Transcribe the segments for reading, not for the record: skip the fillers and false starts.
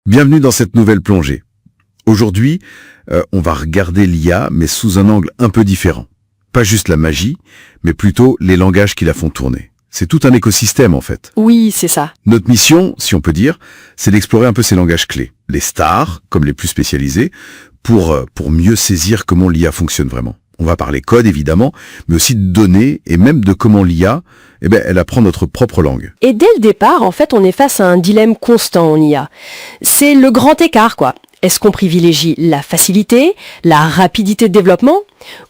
Bienvenue dans cette nouvelle plongée. Aujourd'hui, on va regarder l'IA, mais sous un angle un peu différent. Pas juste la magie, mais plutôt les langages qui la font tourner. C'est tout un écosystème en fait. Oui, c'est ça. Notre mission, si on peut dire, c'est d'explorer un peu ces langages clés. Les stars, comme les plus spécialisés, pour mieux saisir comment l'IA fonctionne vraiment. On va parler code évidemment, mais aussi de données et même de comment l'IA, elle apprend notre propre langue. Et dès le départ, en fait, on est face à un dilemme constant en IA. C'est le grand écart, quoi. Est-ce qu'on privilégie la facilité, la rapidité de développement,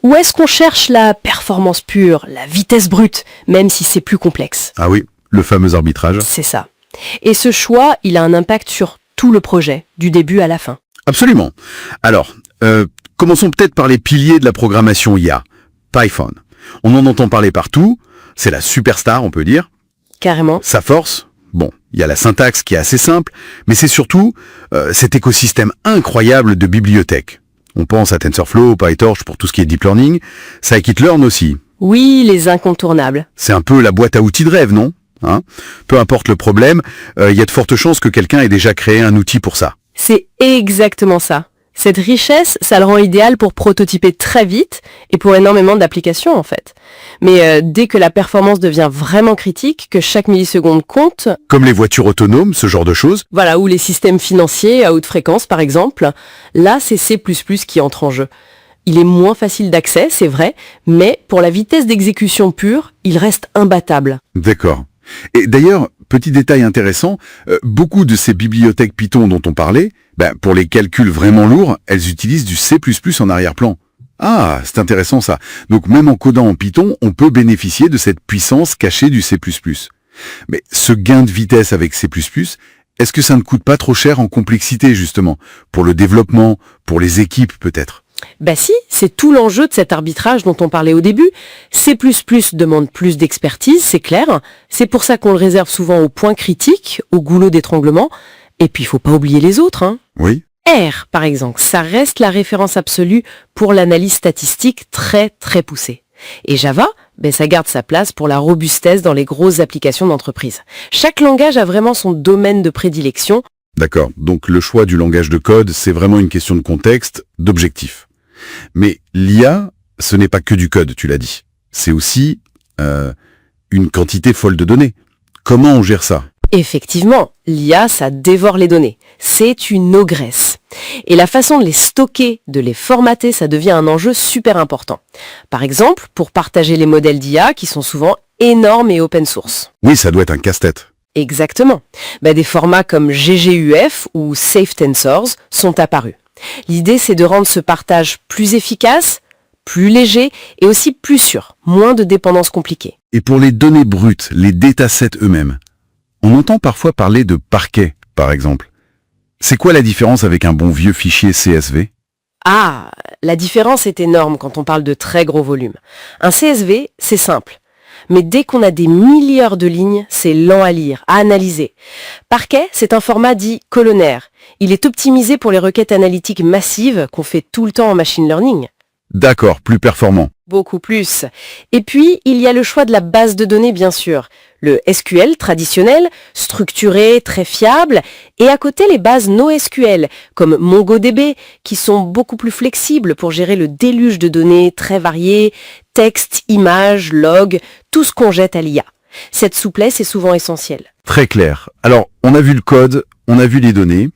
ou est-ce qu'on cherche la performance pure, la vitesse brute, même si c'est plus complexe? Ah oui, le fameux arbitrage. C'est ça. Et ce choix, il a un impact sur tout le projet, du début à la fin. Absolument. Alors, commençons peut-être par les piliers de la programmation IA. Python. On en entend parler partout, c'est la superstar, on peut dire. Carrément. Sa force, bon, il y a la syntaxe qui est assez simple, mais c'est surtout cet écosystème incroyable de bibliothèques. On pense à TensorFlow, PyTorch pour tout ce qui est deep learning, scikit-learn aussi. Oui, les incontournables. C'est un peu la boîte à outils de rêve, non ? Peu importe le problème, il y a de fortes chances que quelqu'un ait déjà créé un outil pour ça. C'est exactement ça. Cette richesse, ça le rend idéal pour prototyper très vite et pour énormément d'applications en fait. Mais dès que la performance devient vraiment critique, que chaque milliseconde compte... Comme les voitures autonomes, ce genre de choses. Voilà, ou les systèmes financiers à haute fréquence par exemple, là c'est C++ qui entre en jeu. Il est moins facile d'accès, c'est vrai, mais pour la vitesse d'exécution pure, il reste imbattable. D'accord. Et d'ailleurs, petit détail intéressant, beaucoup de ces bibliothèques Python dont on parlait, pour les calculs vraiment lourds, elles utilisent du C++ en arrière-plan. Ah, c'est intéressant ça. Donc même en codant en Python, on peut bénéficier de cette puissance cachée du C++. Mais ce gain de vitesse avec C++, est-ce que ça ne coûte pas trop cher en complexité justement? Pour le développement, pour les équipes peut-être? Si, c'est tout l'enjeu de cet arbitrage dont on parlait au début. C++ demande plus d'expertise, c'est clair. C'est pour ça qu'on le réserve souvent au point critique, au goulot d'étranglement. Et puis il faut pas oublier les autres. Oui. R, par exemple, ça reste la référence absolue pour l'analyse statistique très très poussée. Et Java, ça garde sa place pour la robustesse dans les grosses applications d'entreprise. Chaque langage a vraiment son domaine de prédilection. D'accord, donc le choix du langage de code, c'est vraiment une question de contexte, d'objectif. Mais l'IA, ce n'est pas que du code, tu l'as dit. C'est aussi une quantité folle de données. Comment on gère ça? Effectivement, l'IA, ça dévore les données. C'est une ogresse. Et la façon de les stocker, de les formater, ça devient un enjeu super important. Par exemple, pour partager les modèles d'IA qui sont souvent énormes et open source. Oui, ça doit être un casse-tête. Exactement. Des formats comme GGUF ou Safe Tensors sont apparus. L'idée, c'est de rendre ce partage plus efficace, plus léger et aussi plus sûr, moins de dépendances compliquées. Et pour les données brutes, les datasets eux-mêmes, on entend parfois parler de parquet, par exemple. C'est quoi la différence avec un bon vieux fichier CSV? Ah, la différence est énorme quand on parle de très gros volumes. Un CSV, c'est simple. Mais dès qu'on a des milliards de lignes, c'est lent à lire, à analyser. Parquet, c'est un format dit colonnaire. Il est optimisé pour les requêtes analytiques massives qu'on fait tout le temps en machine learning. D'accord, plus performant. Beaucoup plus. Et puis, il y a le choix de la base de données, bien sûr. Le SQL traditionnel, structuré, très fiable, et à côté les bases NoSQL, comme MongoDB, qui sont beaucoup plus flexibles pour gérer le déluge de données très variées, texte, images, logs, tout ce qu'on jette à l'IA. Cette souplesse est souvent essentielle. Très clair. Alors, on a vu le code, on a vu les données.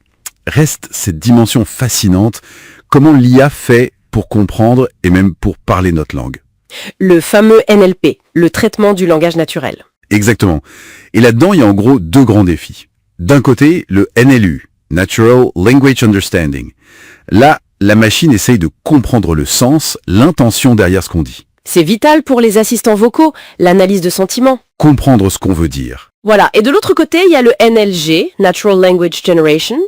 Reste cette dimension fascinante. Comment l'IA fait pour comprendre et même pour parler notre langue? Le fameux NLP, le traitement du langage naturel. Exactement. Et là-dedans, il y a en gros deux grands défis. D'un côté, le NLU, Natural Language Understanding. Là, la machine essaye de comprendre le sens, l'intention derrière ce qu'on dit. C'est vital pour les assistants vocaux, l'analyse de sentiments. Comprendre ce qu'on veut dire. Voilà. Et de l'autre côté, il y a le NLG, Natural Language Generation.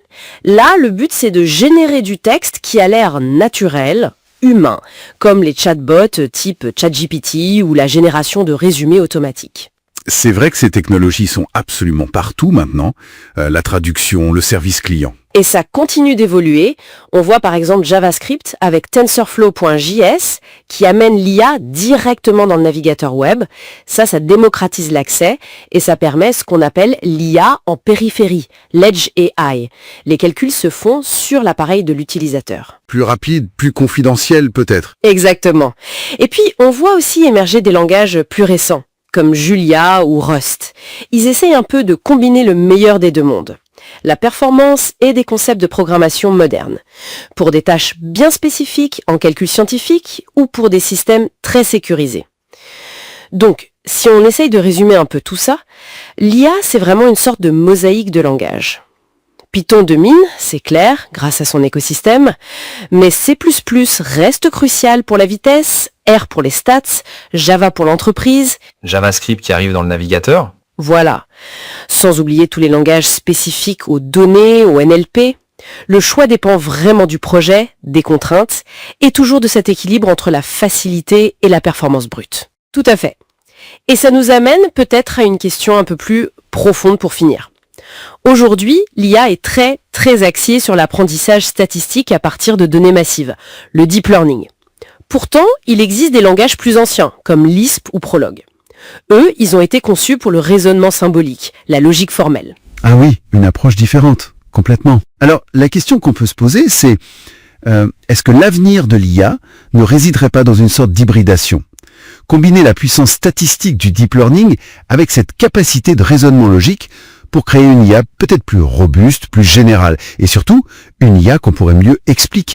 Là, le but, c'est de générer du texte qui a l'air naturel, humain, comme les chatbots type ChatGPT ou la génération de résumés automatiques. C'est vrai que ces technologies sont absolument partout maintenant, la traduction, le service client. Et ça continue d'évoluer. On voit par exemple JavaScript avec TensorFlow.js qui amène l'IA directement dans le navigateur web. Ça démocratise l'accès et ça permet ce qu'on appelle l'IA en périphérie, l'Edge AI. Les calculs se font sur l'appareil de l'utilisateur. Plus rapide, plus confidentiel peut-être. Exactement. Et puis on voit aussi émerger des langages plus récents, comme Julia ou Rust. Ils essayent un peu de combiner le meilleur des deux mondes. La performance et des concepts de programmation modernes, pour des tâches bien spécifiques en calcul scientifique ou pour des systèmes très sécurisés. Donc, si on essaye de résumer un peu tout ça, l'IA, c'est vraiment une sorte de mosaïque de langage. Python domine, c'est clair, grâce à son écosystème, mais C++ reste crucial pour la vitesse, R pour les stats, Java pour l'entreprise, JavaScript qui arrive dans le navigateur. Voilà. Sans oublier tous les langages spécifiques aux données, au NLP. Le choix dépend vraiment du projet, des contraintes, et toujours de cet équilibre entre la facilité et la performance brute. Tout à fait. Et ça nous amène peut-être à une question un peu plus profonde pour finir. Aujourd'hui, l'IA est très axée sur l'apprentissage statistique à partir de données massives, le deep learning. Pourtant, il existe des langages plus anciens, comme Lisp ou Prolog. Eux, ils ont été conçus pour le raisonnement symbolique, la logique formelle. Ah oui, une approche différente, complètement. Alors, la question qu'on peut se poser, c'est est-ce que l'avenir de l'IA ne résiderait pas dans une sorte d'hybridation ? Combiner la puissance statistique du deep learning avec cette capacité de raisonnement logique pour créer une IA peut-être plus robuste, plus générale, et surtout, une IA qu'on pourrait mieux expliquer.